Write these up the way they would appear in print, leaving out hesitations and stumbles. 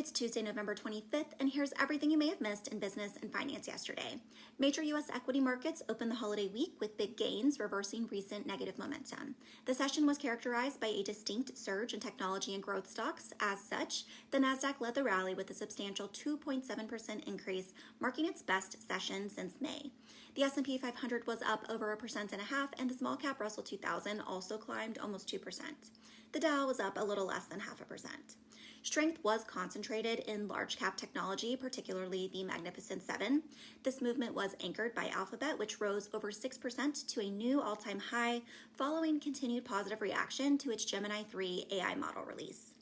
It's Tuesday, November 25th, and here's everything you may have missed in business and finance yesterday. Major U.S. equity markets opened the holiday week with big gains, reversing recent negative momentum. The session was characterized by a distinct surge in technology and growth stocks. As such, the Nasdaq led the rally with a substantial 2.7% increase, marking its best session since May. The S&P 500 was up over 1.5%, and the small-cap Russell 2000 also climbed almost 2%. The Dow was up a little less than 0.5%. Strength was concentrated in large-cap technology, particularly the Magnificent Seven. This movement was anchored by Alphabet, which rose over 6% to a new all-time high, following continued positive reaction to its Gemini 3 AI model release.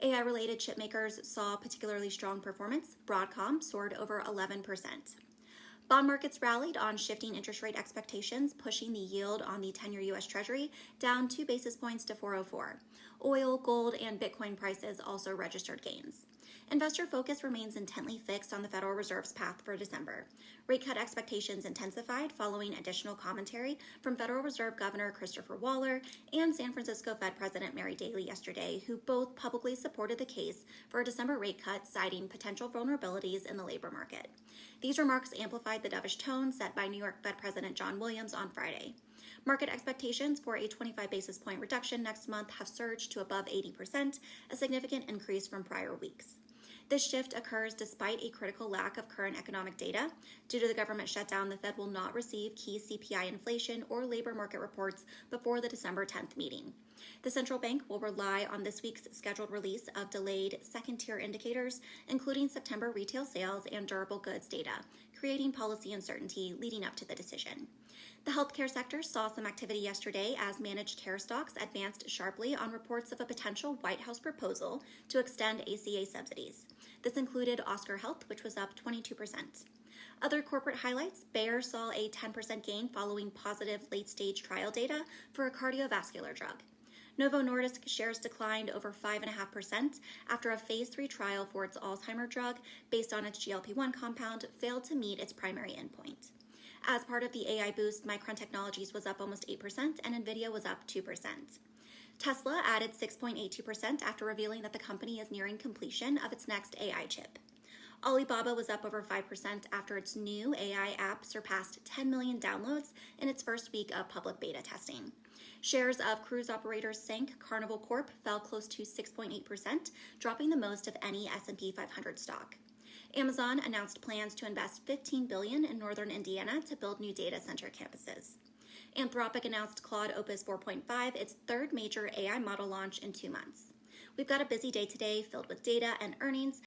AI-related chipmakers saw particularly strong performance. Broadcom soared over 11%. Bond markets rallied on shifting interest rate expectations, pushing the yield on the 10-year U.S. Treasury down 2 basis points to 404. Oil, gold, and Bitcoin prices also registered gains. Investor focus remains intently fixed on the Federal Reserve's path for December. Rate cut expectations intensified following additional commentary from Federal Reserve Governor Christopher Waller and San Francisco Fed President Mary Daly yesterday, who both publicly supported the case for a December rate cut, citing potential vulnerabilities in the labor market. These remarks amplified the dovish tone set by New York Fed President John Williams on Friday. Market expectations for a 25 basis point reduction next month have surged to above 80%, a significant increase from prior weeks. This shift occurs despite a critical lack of current economic data. Due to the government shutdown, the Fed will not receive key CPI inflation or labor market reports before the December 10th meeting. The central bank will rely on this week's scheduled release of delayed second-tier indicators, including September retail sales and durable goods data, creating policy uncertainty leading up to the decision. The healthcare sector saw some activity yesterday as managed care stocks advanced sharply on reports of a potential White House proposal to extend ACA subsidies. This included Oscar Health, which was up 22%. Other corporate highlights: Bayer saw a 10% gain following positive late-stage trial data for a cardiovascular drug. Novo Nordisk shares declined over 5.5% after a phase 3 trial for its Alzheimer's drug based on its GLP-1 compound failed to meet its primary endpoint. As part of the AI boost, Micron Technologies was up almost 8% and Nvidia was up 2%. Tesla added 6.82% after revealing that the company is nearing completion of its next AI chip. Alibaba was up over 5% after its new AI app surpassed 10 million downloads in its first week of public beta testing. Shares of cruise operators sank. Carnival Corp fell close to 6.8%, dropping the most of any S&P 500 stock. Amazon announced plans to invest $15 billion in northern Indiana to build new data center campuses. Anthropic announced Claude Opus 4.5, its third major AI model launch in 2 months. We've got a busy day today filled with data and earnings,